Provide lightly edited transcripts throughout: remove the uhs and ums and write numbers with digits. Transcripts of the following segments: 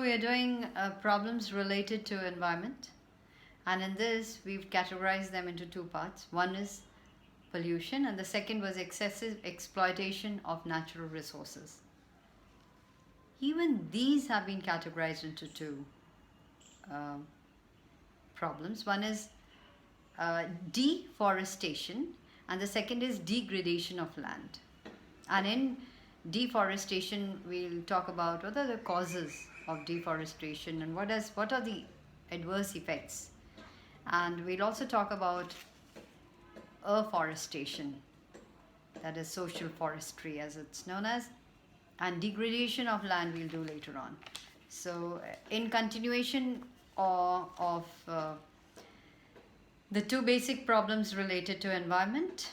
We are doing problems related to environment, and in this we've categorized them into two parts. One is pollution and the second was excessive exploitation of natural resources. Even these have been categorized into two um problems. One is deforestation and the second is degradation of land. And in deforestation, we'll talk about what are the causes of deforestation and what are the adverse effects. And we'll also talk about afforestation, that is social forestry as it's known as, and degradation of land we'll do later on. So in continuation of the two basic problems related to environment,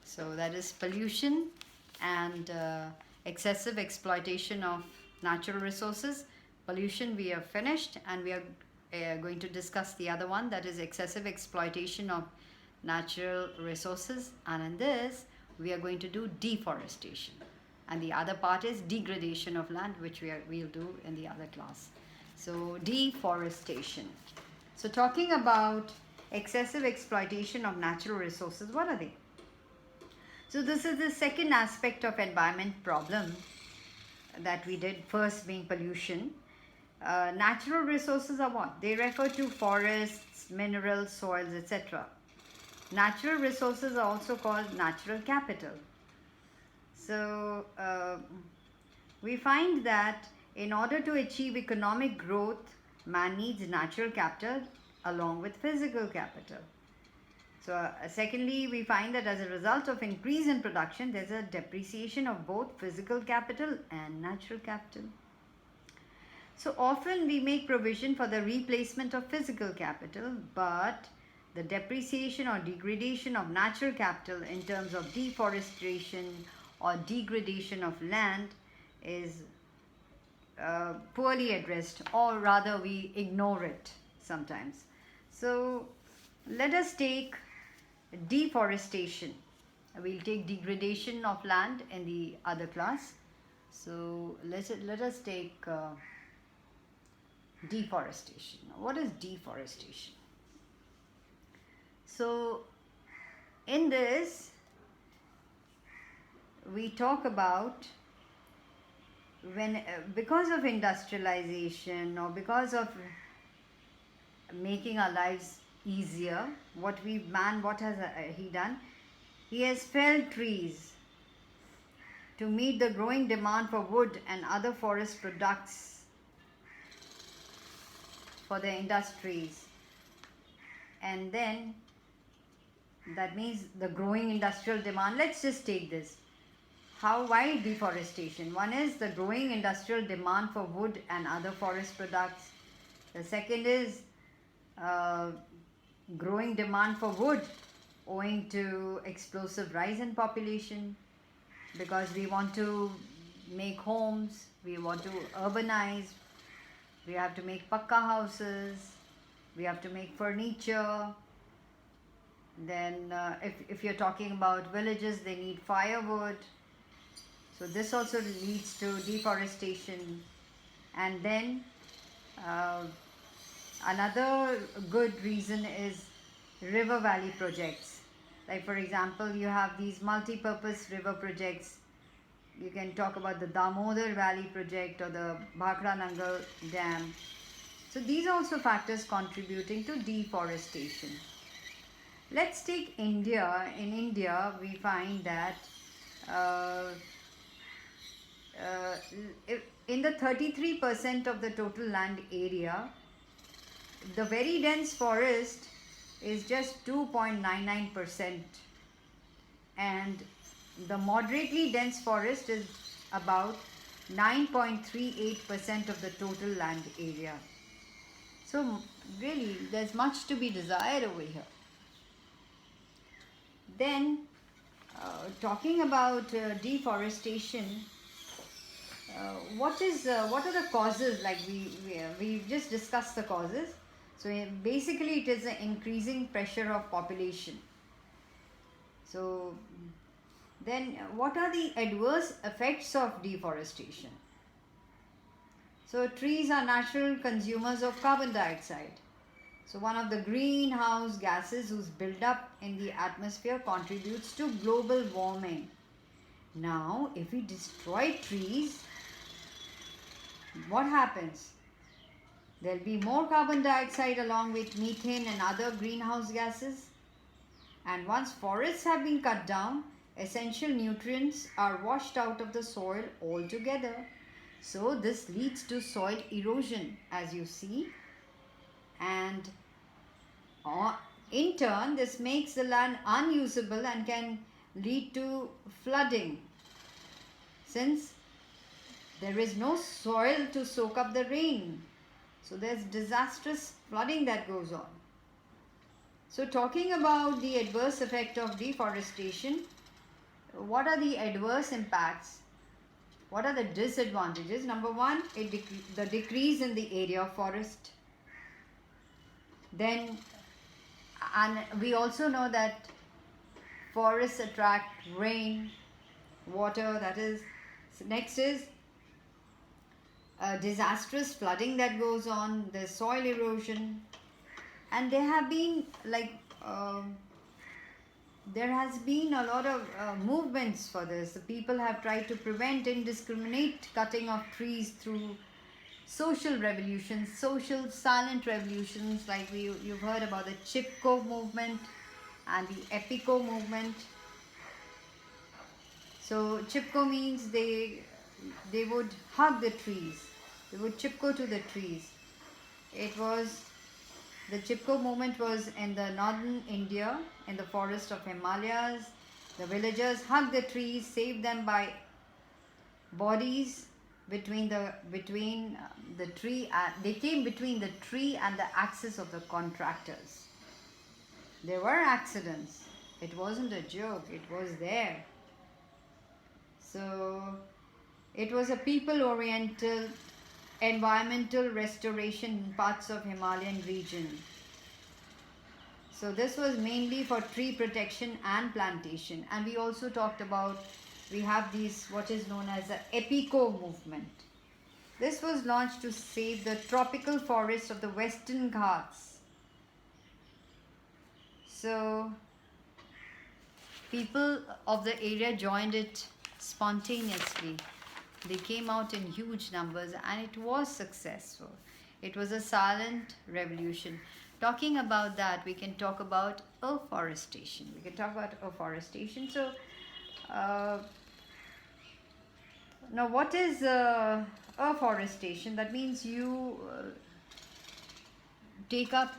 so that is pollution and excessive exploitation of natural resources. Pollution we have finished, and we are going to discuss the other one, that is excessive exploitation of natural resources, and in this we are going to do deforestation, and the other part is degradation of land, which we'll do in the other class. So deforestation. So talking about excessive exploitation of natural resources, what are they? So this is the second aspect of environment problem that we did, first being pollution. Natural resources are what? They refer to forests, minerals, soils, etc. Natural resources are also called natural capital. So we find that in order to achieve economic growth, man needs natural capital along with physical capital. So secondly, we find that as a result of increase in production, there's a depreciation of both physical capital and natural capital. So often we make provision for the replacement of physical capital, but the depreciation or degradation of natural capital in terms of deforestation or degradation of land is poorly addressed, or rather we ignore it sometimes. So let us take deforestation. We'll take degradation of land in the other class. So let us take deforestation. What is deforestation? So in this we talk about when because of industrialization or because of making our lives easier, what has he done? He has felled trees to meet the growing demand for wood and other forest products for the industries. And then that means the growing industrial demand. Let's just take this. Why deforestation? One is the growing industrial demand for wood and other forest products. The second is growing demand for wood owing to explosive rise in population, because we want to make homes, we want to urbanize, we have to make pakka houses, we have to make furniture. Then if you're talking about villages, they need firewood. So this also leads to deforestation. And then another good reason is river valley projects. Like for example, you have these multi-purpose river projects. You can talk about the Damodar Valley project or the Bhakra Nangal Dam. So these are also factors contributing to deforestation. Let's take India. In India, we find that in the 33% of the total land area, the very dense forest is just 2.99%, and the moderately dense forest is about 9.38% of the total land area. So really there's much to be desired over here. Then talking about deforestation, what are the causes? Like we've just discussed the causes. So basically it is an increasing pressure of population. So then what are the adverse effects of deforestation? So trees are natural consumers of carbon dioxide. So one of the greenhouse gases whose buildup in the atmosphere contributes to global warming. Now, if we destroy trees, what happens? There'll be more carbon dioxide along with methane and other greenhouse gases. And once forests have been cut down, essential nutrients are washed out of the soil altogether. So this leads to soil erosion, as you see. And in turn, this makes the land unusable and can lead to flooding, since there is no soil to soak up the rain. So there's disastrous flooding that goes on. So talking about the adverse effect of deforestation, what are the adverse impacts? What are the disadvantages? Number one, the decrease in the area of forest. Then, and we also know that forests attract rain, water, that is. Next is disastrous flooding that goes on, the soil erosion, and there have been there has been a lot of movements for this. The people have tried to prevent indiscriminate cutting of trees through social revolutions, social silent revolutions, like you've heard about the Chipko movement and the Epico movement. So Chipko means they would hug the trees, they would chipko to the trees. The Chipko movement was in the northern India, in the forest of Himalayas. The villagers hugged the trees, saved them by bodies between the tree. They came between the tree and the axis of the contractors. There were accidents. It wasn't a joke. It was there. So it was a people-oriented environmental restoration in parts of Himalayan region. So this was mainly for tree protection and plantation. And we also talked about, we have these, what is known as the Epico movement. This was launched to save the tropical forests of the Western Ghats. So people of the area joined it spontaneously. They came out in huge numbers and it was successful. It was a silent revolution. Talking about that, we can talk about afforestation. So, now what is afforestation? That means you take up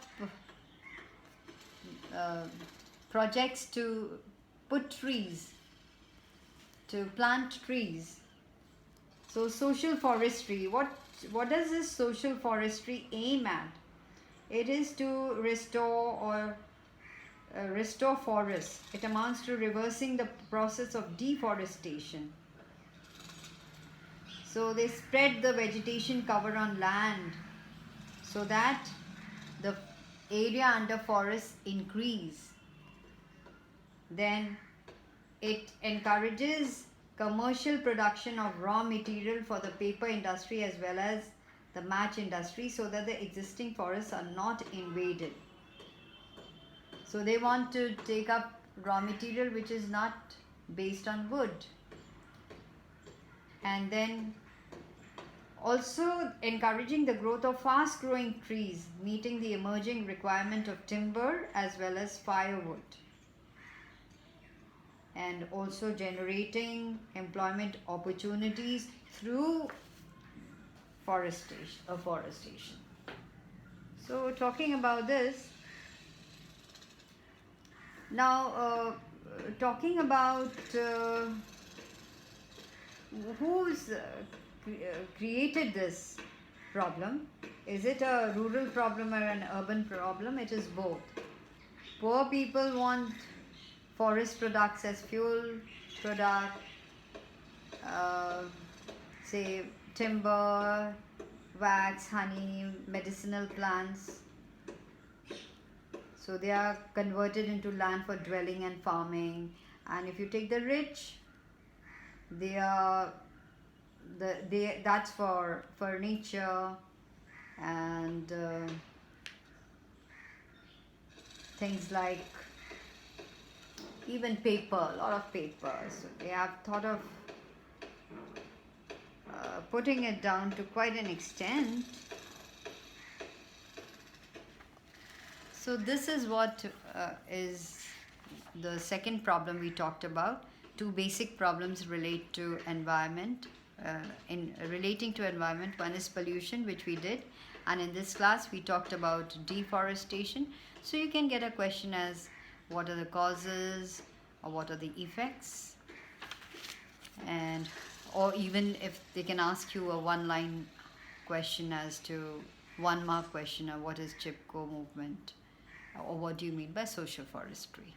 projects to put trees, to plant trees. So social forestry, what does this social forestry aim at? It is to restore forests. It amounts to reversing the process of deforestation. So they spread the vegetation cover on land so that the area under forests increase. Then it encourages commercial production of raw material for the paper industry as well as the match industry, so that the existing forests are not invaded. So they want to take up raw material which is not based on wood. And then also encouraging the growth of fast growing trees, meeting the emerging requirement of timber as well as firewood. And also generating employment opportunities through afforestation. So talking about this, now talking about who's created this problem. Is it a rural problem or an urban problem? It is both. Poor people want forest products as fuel product, say timber, wax, honey, medicinal plants. So they are converted into land for dwelling and farming. And if you take the rich, they are that's for furniture and things like even paper, a lot of paper. So they have thought of putting it down to quite an extent. So this is what is the second problem we talked about. Two basic problems relate to environment. In relating to environment, one is pollution, which we did, and in this class we talked about deforestation. So you can get a question as what are the causes or what are the effects, and or even if they can ask you a one-line question as to 1 mark question of what is Chipko movement or what do you mean by social forestry.